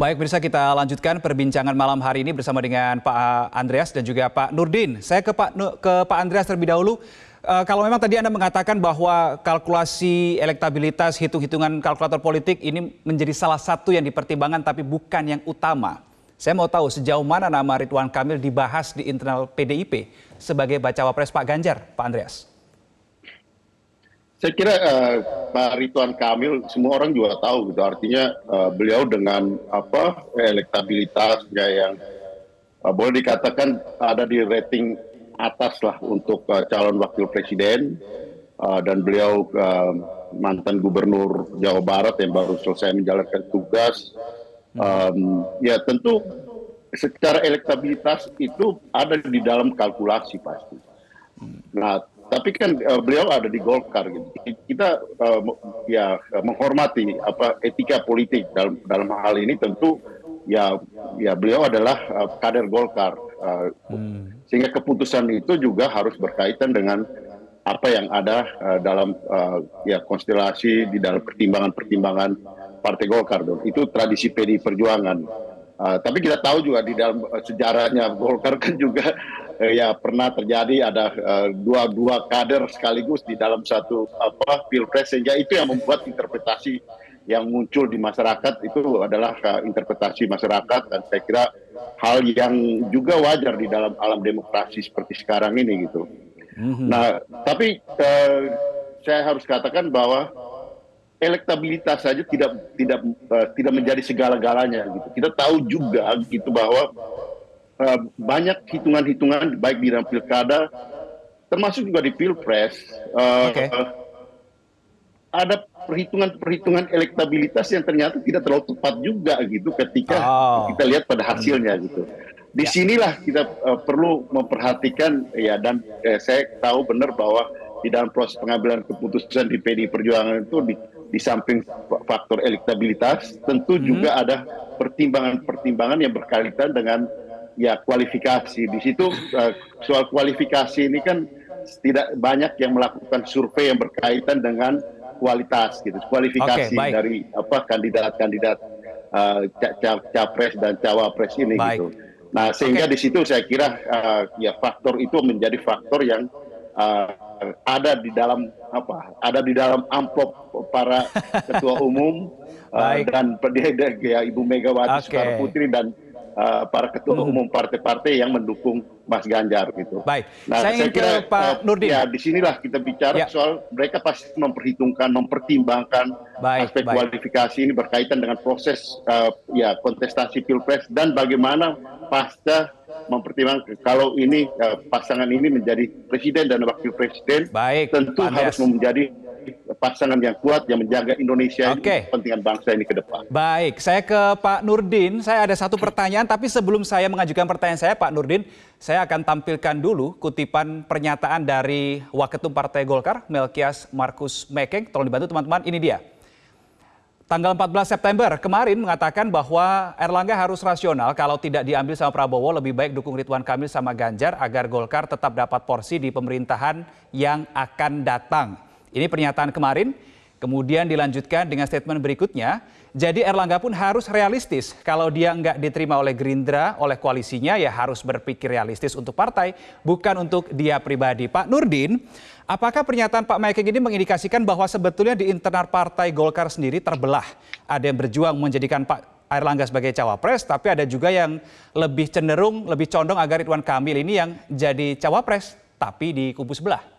Baik, bisa kita lanjutkan perbincangan malam hari ini bersama dengan Pak Andreas dan juga Pak Nurdin. Saya ke Pak Andreas terlebih dahulu. Kalau memang tadi Anda mengatakan bahwa kalkulasi elektabilitas, hitung-hitungan kalkulator politik ini menjadi salah satu yang dipertimbangkan tapi bukan yang utama. Saya mau tahu sejauh mana nama Ridwan Kamil dibahas di internal PDIP sebagai bacawa pres Pak Ganjar, Pak Andreas. Saya kira Pak Ridwan Kamil semua orang juga tahu gitu, artinya beliau dengan elektabilitasnya yang boleh dikatakan ada di rating atas lah untuk calon wakil presiden, dan beliau mantan gubernur Jawa Barat yang baru selesai menjalankan tugas. Ya tentu secara elektabilitas itu ada di dalam kalkulasi pasti. Nah, tapi kan beliau ada di Golkar gitu. Kita menghormati etika politik dalam hal ini, tentu ya beliau adalah kader Golkar. Sehingga keputusan itu juga harus berkaitan dengan apa yang ada dalam konstelasi di dalam pertimbangan-pertimbangan Partai Golkar. Itu tradisi PDI Perjuangan. Tapi kita tahu juga di dalam sejarahnya Golkar kan juga pernah terjadi ada dua kader sekaligus di dalam satu pilpres, sehingga itu yang membuat interpretasi yang muncul di masyarakat itu adalah interpretasi masyarakat, dan saya kira hal yang juga wajar di dalam alam demokrasi seperti sekarang ini gitu. Nah, tapi saya harus katakan bahwa elektabilitas saja tidak menjadi segala-galanya gitu. Kita tahu juga gitu bahwa banyak hitungan-hitungan baik di dalam pilkada termasuk juga di pilpres. Ada perhitungan elektabilitas yang ternyata tidak terlalu tepat juga gitu ketika kita lihat pada hasilnya gitu. Di sinilah kita perlu memperhatikan dan saya tahu benar bahwa di dalam proses pengambilan keputusan di PDI Perjuangan itu di samping faktor elektabilitas tentu juga ada pertimbangan-pertimbangan yang berkaitan dengan kualifikasi. Di situ soal kualifikasi ini kan tidak banyak yang melakukan survei yang berkaitan dengan kualitas gitu, kualifikasi dari kandidat-kandidat capres dan cawapres ini gitu. Nah, sehingga di situ saya kira faktor itu menjadi faktor yang ada di dalam amplop para ketua umum dan Ibu Megawati Soekarno Putri dan para ketua umum partai-partai yang mendukung Mas Ganjar gitu. Baik. Nah, saya kira Pak Nurdin. Di sinilah kita bicara soal mereka pasti mempertimbangkan aspek kualifikasi ini berkaitan dengan proses kontestasi pilpres dan bagaimana pasca mempertimbangkan kalau ini pasangan ini menjadi presiden dan wakil presiden, tentu harus menjadi pasangan yang kuat yang menjaga Indonesia kepentingan bangsa ini ke depan. Baik, saya ke Pak Nurdin. Saya ada satu pertanyaan, tapi sebelum saya mengajukan pertanyaan saya, Pak Nurdin, saya akan tampilkan dulu kutipan pernyataan dari Waketum Partai Golkar, Melkias Markus Mekeng. Tolong dibantu teman-teman, ini dia. Tanggal 14 September kemarin mengatakan bahwa Erlangga harus rasional, kalau tidak diambil sama Prabowo lebih baik dukung Ridwan Kamil sama Ganjar agar Golkar tetap dapat porsi di pemerintahan yang akan datang. Ini pernyataan kemarin, kemudian dilanjutkan dengan statement berikutnya. Jadi Erlangga pun harus realistis. Kalau dia nggak diterima oleh Gerindra, oleh koalisinya, ya harus berpikir realistis untuk partai, bukan untuk dia pribadi. Pak Nurdin, apakah pernyataan Pak Mekeng ini mengindikasikan bahwa sebetulnya di internal partai Golkar sendiri terbelah? Ada yang berjuang menjadikan Pak Erlangga sebagai cawapres, tapi ada juga yang lebih cenderung, lebih condong agar Ridwan Kamil ini yang jadi cawapres, tapi di kubu sebelah.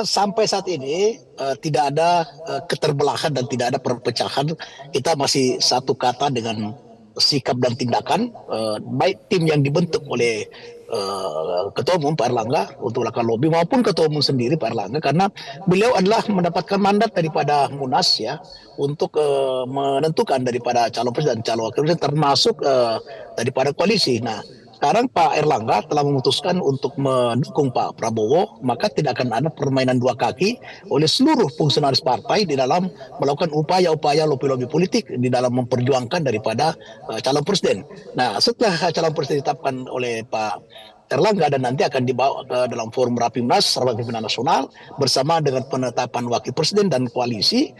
Sampai saat ini tidak ada keterbelahan dan tidak ada perpecahan. Kita masih satu kata dengan sikap dan tindakan, baik tim yang dibentuk oleh Ketua Umum Pak Erlangga untuk melakukan lobby maupun Ketua Umum sendiri Pak Erlangga, karena beliau adalah mendapatkan mandat daripada Munas untuk menentukan daripada calon presiden dan calon wakil presiden termasuk daripada koalisi. Nah, sekarang Pak Erlangga telah memutuskan untuk mendukung Pak Prabowo, maka tidak akan ada permainan dua kaki oleh seluruh fungsionaris partai di dalam melakukan upaya-upaya lobby-lobby politik di dalam memperjuangkan daripada calon presiden. Nah, setelah calon presiden ditetapkan oleh Pak Erlangga dan nanti akan dibawa ke dalam forum Rapimnas Rapat Pimpinan Nasional bersama dengan penetapan wakil presiden dan koalisi,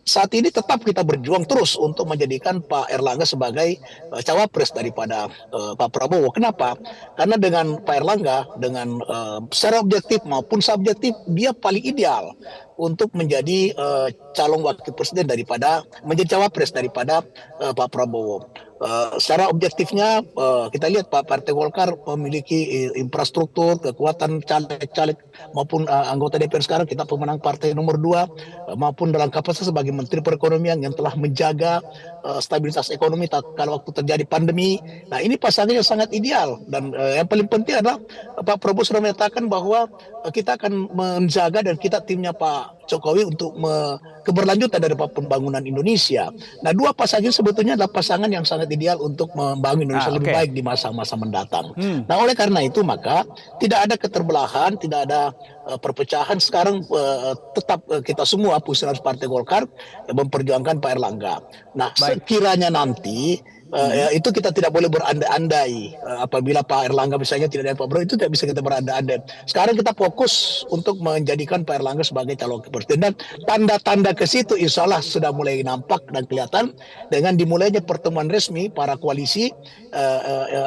saat ini tetap kita berjuang terus untuk menjadikan Pak Erlangga sebagai cawapres daripada Pak Prabowo. Kenapa? Karena dengan Pak Erlangga, dengan secara objektif maupun subjektif, dia paling ideal untuk menjadi calon wakil presiden daripada menjadi cawapres daripada Pak Prabowo. Secara objektifnya kita lihat Pak Partai Golkar memiliki infrastruktur, kekuatan caleg-caleg maupun anggota DPR sekarang kita pemenang partai nomor 2 maupun dalam kapasitas sebagai Menteri Perekonomian yang telah menjaga stabilitas ekonomi kalau waktu terjadi pandemi. Nah ini pasangan yang sangat ideal dan yang paling penting adalah Pak Prabowo sudah menyatakan bahwa kita akan menjaga dan kita timnya Pak Jokowi untuk keberlanjutan dari pembangunan Indonesia. Nah dua pasangan sebetulnya adalah pasangan yang sangat ideal untuk membangun Indonesia lebih baik di masa-masa mendatang. Nah oleh karena itu maka tidak ada keterbelahan, tidak ada perpecahan. Sekarang tetap kita semua fungsionaris Partai Golkar memperjuangkan Pak Erlangga. Nah sekiranya nanti itu kita tidak boleh berandai-andai apabila Pak Erlangga misalnya tidak ada Pak Prabowo, itu tidak bisa kita berandai-andai. Sekarang kita fokus untuk menjadikan Pak Erlangga sebagai calon presiden dan tanda-tanda ke situ insya Allah sudah mulai nampak dan kelihatan dengan dimulainya pertemuan resmi para koalisi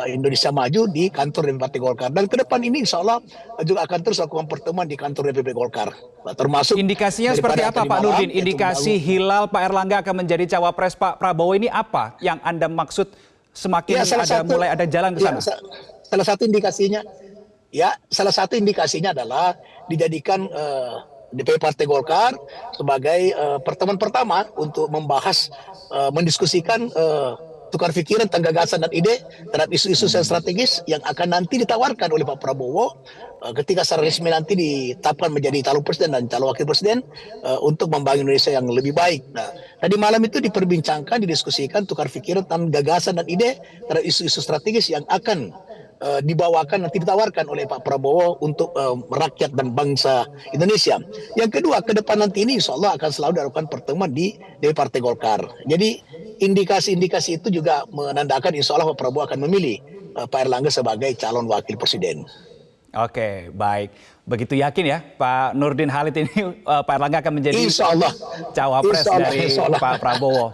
Indonesia Maju di kantor DPP Partai Golkar, dan ke depan ini insya Allah juga akan terus lakukan pertemuan di kantor DPP Golkar, termasuk indikasinya seperti apa Pak Nurdin? Indikasi hilal Pak Erlangga akan menjadi cawapres Pak Prabowo ini apa yang Anda maksud semakin mulai ada jalan ke sana? Salah satu indikasinya adalah dijadikan DPP Partai Golkar sebagai pertemuan pertama untuk membahas, mendiskusikan tukar pikiran, gagasan dan ide terhadap isu-isu yang strategis yang akan nanti ditawarkan oleh Pak Prabowo ketika secara resmi nanti ditetapkan menjadi calon presiden dan calon wakil presiden untuk membangun Indonesia yang lebih baik. Nah, tadi malam itu diperbincangkan, didiskusikan tukar pikiran tentang gagasan dan ide terhadap isu-isu strategis yang akan dibawakan nanti ditawarkan oleh Pak Prabowo untuk rakyat dan bangsa Indonesia. Yang kedua, ke depan nanti ini insya Allah akan selalu dilakukan pertemuan di Partai Golkar. Jadi indikasi-indikasi itu juga menandakan insya Allah Pak Prabowo akan memilih Pak Erlangga sebagai calon wakil presiden. Oke, baik. Begitu yakin ya Pak Nurdin Halid ini Pak Erlangga akan menjadi cawapres dari Pak Prabowo.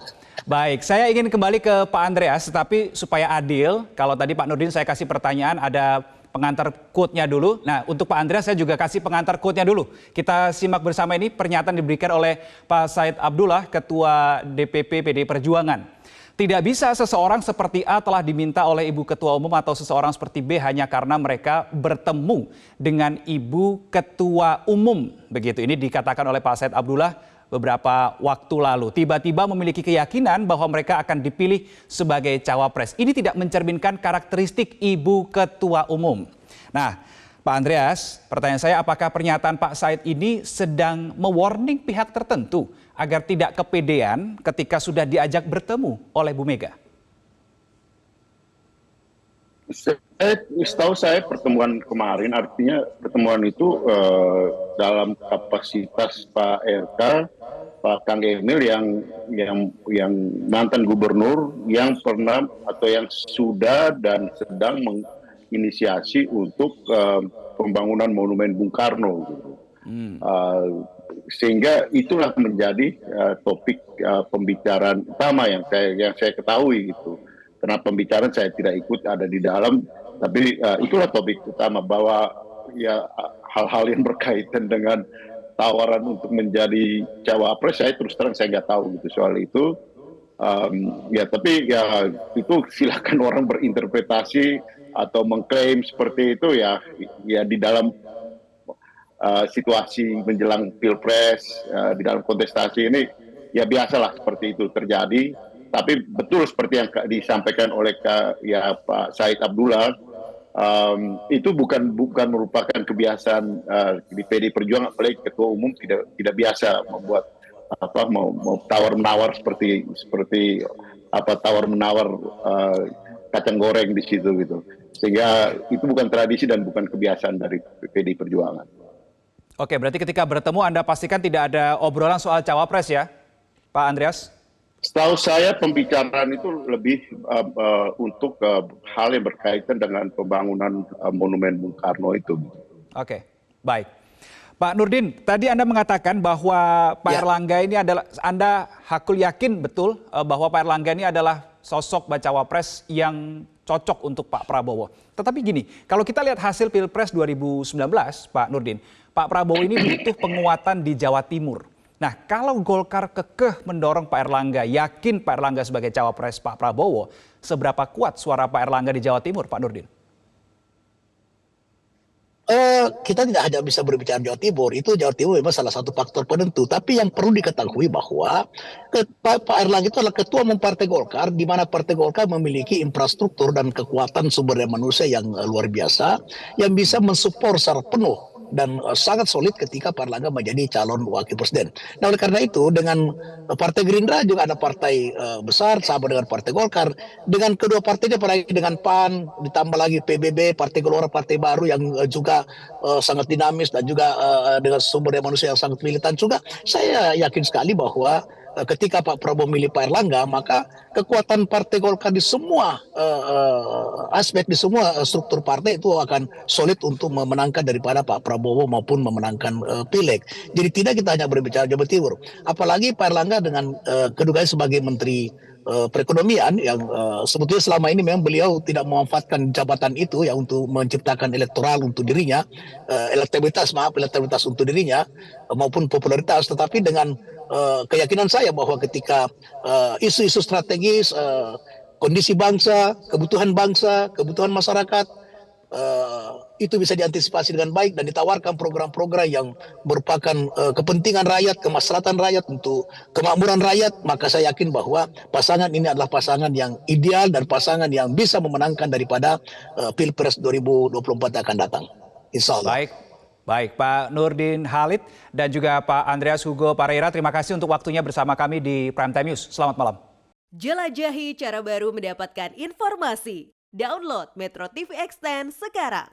Baik, saya ingin kembali ke Pak Andreas, tetapi supaya adil, kalau tadi Pak Nurdin saya kasih pertanyaan, ada pengantar quote-nya dulu. Nah, untuk Pak Andreas saya juga kasih pengantar quote-nya dulu. Kita simak bersama ini pernyataan diberikan oleh Pak Said Abdullah, Ketua DPP PDI Perjuangan. Tidak bisa seseorang seperti A telah diminta oleh Ibu Ketua Umum atau seseorang seperti B hanya karena mereka bertemu dengan Ibu Ketua Umum. Begitu, ini dikatakan oleh Pak Said Abdullah beberapa waktu lalu. Tiba-tiba memiliki keyakinan bahwa mereka akan dipilih sebagai cawapres. Ini tidak mencerminkan karakteristik Ibu Ketua Umum. Nah, Pak Andreas, pertanyaan saya, apakah pernyataan Pak Said ini sedang mewarning pihak tertentu agar tidak kepedean ketika sudah diajak bertemu oleh Bu Mega? Setahu saya pertemuan kemarin, artinya pertemuan itu dalam kapasitas Pak RK, Pak Kang Emil yang mantan gubernur yang pernah atau yang sudah dan sedang menginisiasi untuk pembangunan Monumen Bung Karno. Sehingga itulah menjadi topik pembicaraan utama yang saya ketahui gitu. Karena pembicaraan saya tidak ikut ada di dalam, tapi itulah topik utama, bahwa ya hal-hal yang berkaitan dengan tawaran untuk menjadi cawapres saya terus terang saya nggak tahu gitu soal itu. Ya tapi ya itu silakan orang berinterpretasi atau mengklaim seperti itu ya di dalam situasi menjelang pilpres, di dalam kontestasi ini ya biasalah seperti itu terjadi. Tapi betul seperti yang disampaikan oleh Pak Said Abdullah, itu bukan merupakan kebiasaan di PDI Perjuangan, apalagi Ketua Umum tidak biasa membuat mau tawar menawar seperti tawar menawar kacang goreng di situ gitu. Sehingga itu bukan tradisi dan bukan kebiasaan dari PDI Perjuangan. Oke, berarti ketika bertemu Anda pastikan tidak ada obrolan soal cawapres ya, Pak Andreas? Setahu saya pembicaraan itu lebih untuk hal yang berkaitan dengan pembangunan Monumen Bung Karno itu. Oke, baik. Pak Nurdin, tadi Anda mengatakan bahwa Pak Ya. Erlangga ini adalah, Anda hakul yakin betul bahwa Pak Erlangga ini adalah sosok bacawa pres yang cocok untuk Pak Prabowo. Tetapi gini, kalau kita lihat hasil Pilpres 2019, Pak Nurdin, Pak Prabowo ini butuh penguatan di Jawa Timur. Nah, kalau Golkar kekeh mendorong Pak Erlangga, yakin Pak Erlangga sebagai cawapres Pak Prabowo, seberapa kuat suara Pak Erlangga di Jawa Timur, Pak Nurdin? Kita tidak hanya bisa berbicara Jawa Timur, itu Jawa Timur memang salah satu faktor penentu. Tapi yang perlu diketahui bahwa Pak Erlangga itu adalah ketua umum Partai Golkar, di mana Partai Golkar memiliki infrastruktur dan kekuatan sumber daya manusia yang luar biasa, yang bisa mensupport secara penuh dan sangat solid ketika Pak Erlangga menjadi calon wakil presiden. Nah, oleh karena itu dengan Partai Gerindra juga ada partai besar sama dengan Partai Golkar. Dengan kedua partai ini apalagi dengan PAN, ditambah lagi PBB, Partai Gelora, partai baru yang juga sangat dinamis dan juga dengan sumber daya manusia yang sangat militan juga. Saya yakin sekali bahwa ketika Pak Prabowo memilih Pak Erlangga, maka kekuatan Partai Golkar di semua aspek, di semua struktur partai itu akan solid untuk memenangkan daripada Pak Prabowo maupun memenangkan pileg. Jadi tidak kita hanya berbicara Jawa Timur. Apalagi Pak Erlangga dengan kedudukannya sebagai Menteri Perekonomian yang sebetulnya selama ini memang beliau tidak memanfaatkan jabatan itu ya untuk menciptakan elektoral untuk dirinya, elektabilitas untuk dirinya maupun popularitas. Tetapi dengan keyakinan saya bahwa ketika isu-isu strategis, kondisi bangsa, kebutuhan masyarakat, itu bisa diantisipasi dengan baik dan ditawarkan program-program yang merupakan kepentingan rakyat, kemaslahatan rakyat, untuk kemakmuran rakyat, maka saya yakin bahwa pasangan ini adalah pasangan yang ideal dan pasangan yang bisa memenangkan daripada Pilpres 2024 yang akan datang. Insya Allah. Baik Pak Nurdin Halid dan juga Pak Andreas Hugo Pareira, terima kasih untuk waktunya bersama kami di Prime Time News. Selamat malam. Jelajahi cara baru mendapatkan informasi. Download Metro TV Extend sekarang.